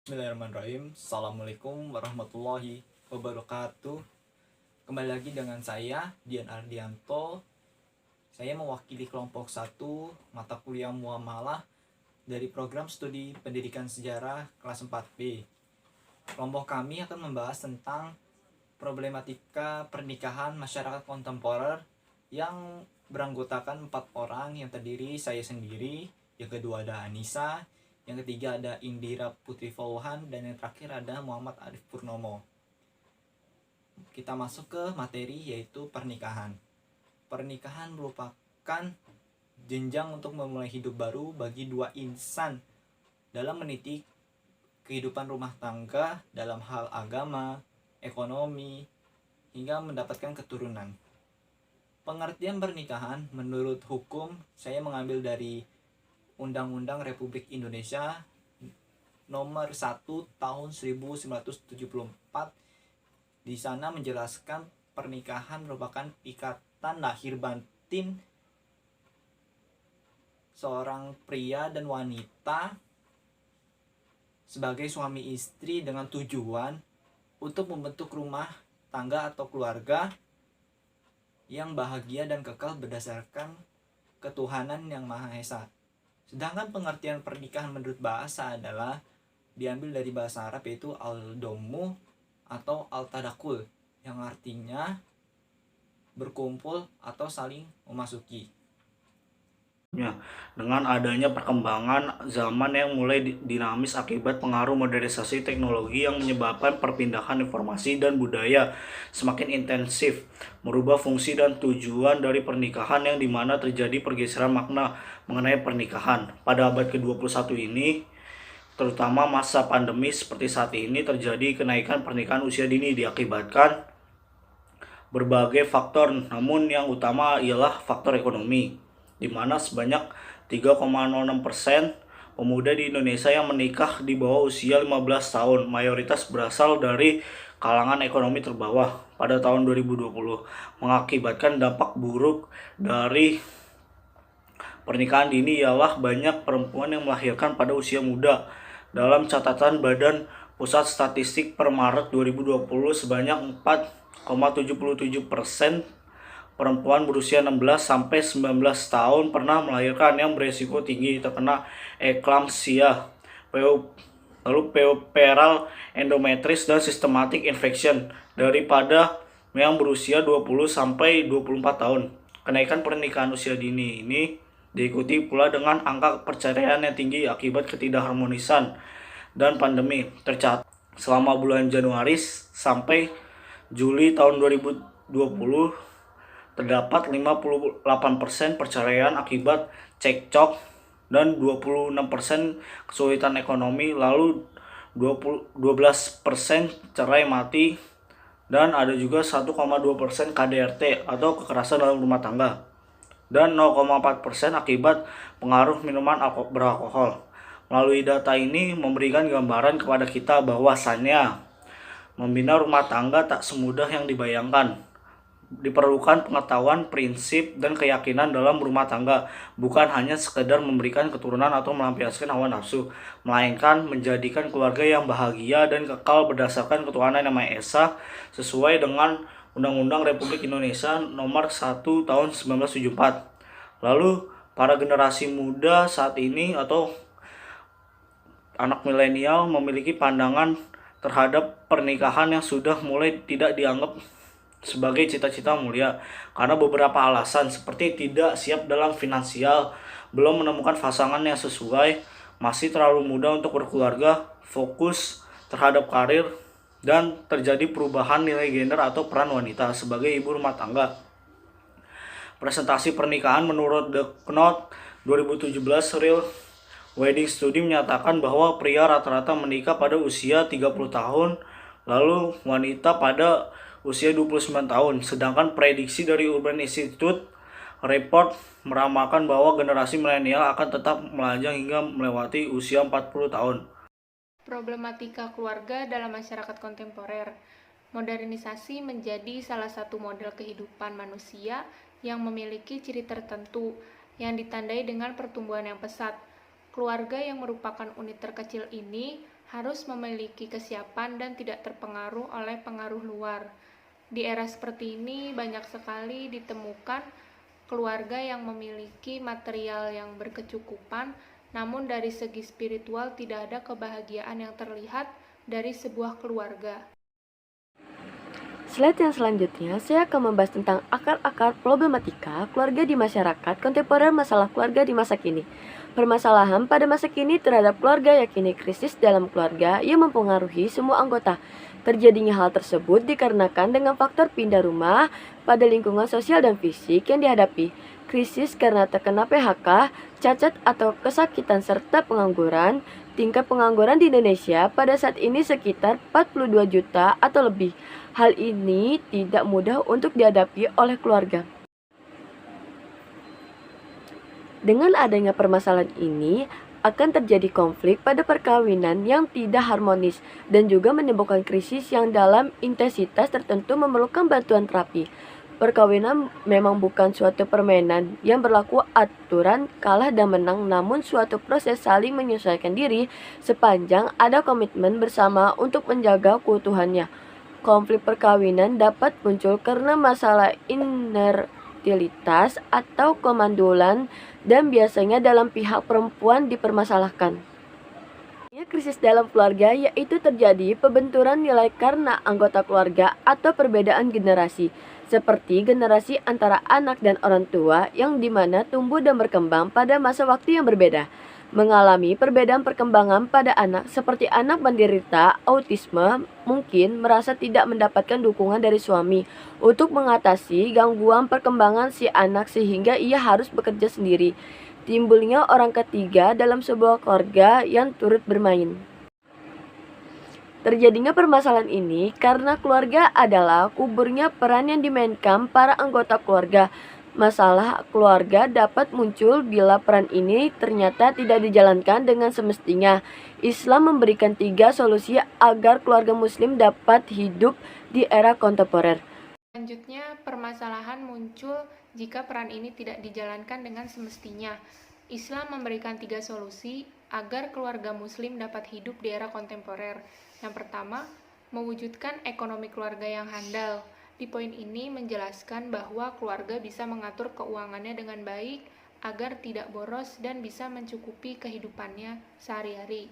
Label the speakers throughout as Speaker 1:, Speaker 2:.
Speaker 1: Bismillahirrahmanirrahim. Assalamualaikum warahmatullahi wabarakatuh. Kembali lagi dengan saya, Dian Ardianto. Saya mewakili kelompok 1 mata kuliah Muamalah dari program studi pendidikan sejarah kelas 4B. Kelompok kami akan membahas tentang problematika pernikahan masyarakat kontemporer yang beranggotakan 4 orang, yang terdiri saya sendiri, yang kedua ada Anissa, yang ketiga ada Indira Putri Fauhan, dan yang terakhir ada Muhammad Arif Purnomo. Kita masuk ke materi, yaitu pernikahan. Pernikahan merupakan jenjang untuk memulai hidup baru bagi dua insan dalam meniti kehidupan rumah tangga dalam hal agama, ekonomi, hingga mendapatkan keturunan. Pengertian pernikahan menurut hukum saya mengambil dari Undang-Undang Republik Indonesia Nomor 1 Tahun 1974. Di sana menjelaskan pernikahan merupakan ikatan lahir batin seorang pria dan wanita sebagai suami istri dengan tujuan untuk membentuk rumah tangga atau keluarga yang bahagia dan kekal berdasarkan ketuhanan yang Maha Esa. Sedangkan pengertian pernikahan menurut bahasa adalah diambil dari bahasa Arab, yaitu al-domu atau al-tadakul, yang artinya berkumpul atau saling memasuki.
Speaker 2: Dengan adanya perkembangan zaman yang mulai dinamis akibat pengaruh modernisasi teknologi yang menyebabkan perpindahan informasi dan budaya semakin intensif, merubah fungsi dan tujuan dari pernikahan, yang dimana terjadi pergeseran makna mengenai pernikahan. Pada abad ke-21 ini, terutama masa pandemi seperti saat ini, terjadi kenaikan pernikahan usia dini diakibatkan berbagai faktor, namun yang utama ialah faktor ekonomi, di mana sebanyak 3,06% pemuda di Indonesia yang menikah di bawah usia 15 tahun, mayoritas berasal dari kalangan ekonomi terbawah pada tahun 2020, mengakibatkan dampak buruk dari pernikahan dini ialah banyak perempuan yang melahirkan pada usia muda. Dalam catatan Badan Pusat Statistik per Maret 2020, sebanyak 4,77% perempuan berusia 16 sampai 19 tahun pernah melahirkan, yang beresiko tinggi terkena eklamsia, lalu puerperal endometris dan systematic infection daripada yang berusia 20 sampai 24 tahun. Kenaikan pernikahan usia dini ini diikuti pula dengan angka perceraian yang tinggi akibat ketidakharmonisan dan pandemi. Tercatat selama bulan Januari sampai Juli tahun 2020 terdapat 58% perceraian akibat cekcok dan 26% kesulitan ekonomi, lalu 12% cerai mati, dan ada juga 1,2% KDRT atau kekerasan dalam rumah tangga, dan 0,4% akibat pengaruh minuman beralkohol. Melalui data ini memberikan gambaran kepada kita bahwasannya membina rumah tangga tak semudah yang dibayangkan. Diperlukan pengetahuan, prinsip, dan keyakinan dalam rumah tangga, bukan hanya sekedar memberikan keturunan atau melampiaskan hawa nafsu, melainkan menjadikan keluarga yang bahagia dan kekal berdasarkan ketuhanan yang Maha Esa sesuai dengan Undang-Undang Republik Indonesia Nomor 1 Tahun 1974. Lalu para generasi muda saat ini atau anak milenial memiliki pandangan terhadap pernikahan yang sudah mulai tidak dianggap sebagai cita-cita mulia karena beberapa alasan, seperti tidak siap dalam finansial, belum menemukan pasangan yang sesuai, masih terlalu muda untuk berkeluarga, fokus terhadap karir, dan terjadi perubahan nilai gender atau peran wanita sebagai ibu rumah tangga. Presentasi pernikahan menurut The Knot 2017 Real Wedding Study menyatakan bahwa pria rata-rata menikah pada usia 30 tahun, lalu wanita pada usia 29 tahun. Sedangkan prediksi dari Urban Institute Report meramalkan bahwa generasi milenial akan tetap melajang hingga melewati usia 40 tahun.
Speaker 3: Problematika keluarga dalam masyarakat kontemporer. Modernisasi menjadi salah satu model kehidupan manusia yang memiliki ciri tertentu yang ditandai dengan pertumbuhan yang pesat. Keluarga yang merupakan unit terkecil ini harus memiliki kesiapan dan tidak terpengaruh oleh pengaruh luar. Di era seperti ini banyak sekali ditemukan keluarga yang memiliki material yang berkecukupan, namun dari segi spiritual tidak ada kebahagiaan yang terlihat dari sebuah keluarga.
Speaker 4: Slide yang selanjutnya, saya akan membahas tentang akar-akar problematika keluarga di masyarakat kontemporer, masalah keluarga di masa kini. Permasalahan pada masa kini terhadap keluarga yakni krisis dalam keluarga yang mempengaruhi semua anggota. Terjadinya hal tersebut dikarenakan dengan faktor pindah rumah pada lingkungan sosial dan fisik yang dihadapi. Krisis karena terkena PHK, cacat atau kesakitan serta pengangguran. Tingkat pengangguran di Indonesia pada saat ini sekitar 42 juta atau lebih. Hal ini tidak mudah untuk dihadapi oleh keluarga. Dengan adanya permasalahan ini, akan terjadi konflik pada perkawinan yang tidak harmonis dan juga menimbulkan krisis yang dalam intensitas tertentu memerlukan bantuan terapi. Perkawinan memang bukan suatu permainan yang berlaku aturan kalah dan menang, namun suatu proses saling menyesuaikan diri sepanjang ada komitmen bersama untuk menjaga keutuhannya. Konflik perkawinan dapat muncul karena masalah inertilitas atau kemandulan dan biasanya dalam pihak perempuan dipermasalahkan. Krisis dalam keluarga yaitu terjadi pembenturan nilai karena anggota keluarga atau perbedaan generasi, seperti generasi antara anak dan orang tua yang dimana tumbuh dan berkembang pada masa waktu yang berbeda. Mengalami perbedaan perkembangan pada anak, seperti anak menderita autisme mungkin merasa tidak mendapatkan dukungan dari suami untuk mengatasi gangguan perkembangan si anak sehingga ia harus bekerja sendiri. Timbulnya orang ketiga dalam sebuah keluarga yang turut bermain. Terjadinya permasalahan ini karena keluarga adalah kuburnya peran yang dimainkan para anggota keluarga. Masalah keluarga dapat muncul bila peran ini ternyata tidak dijalankan dengan semestinya. Islam memberikan 3 solusi agar keluarga muslim dapat hidup di era kontemporer.
Speaker 3: Selanjutnya, permasalahan muncul jika peran ini tidak dijalankan dengan semestinya. Islam memberikan 3 solusi agar keluarga muslim dapat hidup di era kontemporer. Yang pertama, mewujudkan ekonomi keluarga yang handal. Di poin ini menjelaskan bahwa keluarga bisa mengatur keuangannya dengan baik agar tidak boros dan bisa mencukupi kehidupannya sehari-hari.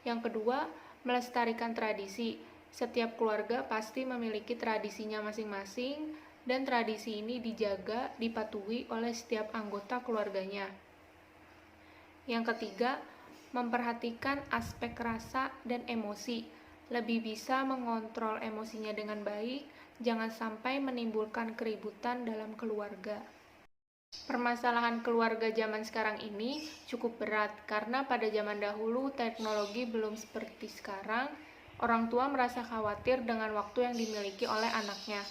Speaker 3: Yang kedua, melestarikan tradisi. Setiap keluarga pasti memiliki tradisinya masing-masing dan tradisi ini dijaga, dipatuhi oleh setiap anggota keluarganya. Yang ketiga, memperhatikan aspek rasa dan emosi. Lebih bisa mengontrol emosinya dengan baik, jangan sampai menimbulkan keributan dalam keluarga. Permasalahan keluarga zaman sekarang ini cukup berat karena pada zaman dahulu teknologi belum seperti sekarang. Orang tua merasa khawatir dengan waktu yang dimiliki oleh anaknya.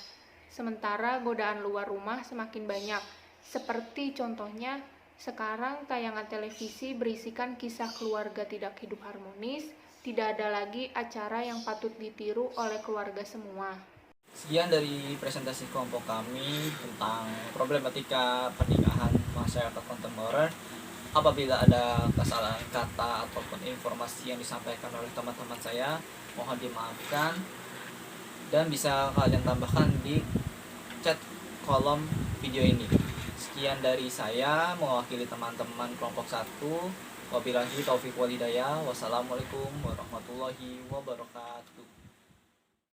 Speaker 3: Sementara godaan luar rumah semakin banyak. Seperti contohnya, sekarang tayangan televisi berisikan kisah keluarga tidak hidup harmonis, tidak ada lagi acara yang patut ditiru oleh keluarga semua.
Speaker 1: Sekian dari presentasi kelompok kami tentang problematika pernikahan masyarakat kontemporer. Apabila ada kesalahan kata ataupun informasi yang disampaikan oleh teman-teman saya, mohon dimaafkan dan bisa kalian tambahkan di chat kolom video ini. Sekian dari saya mewakili teman-teman kelompok 1. Wabillahi taufiq wal hidayah. Wassalamualaikum warahmatullahi wabarakatuh.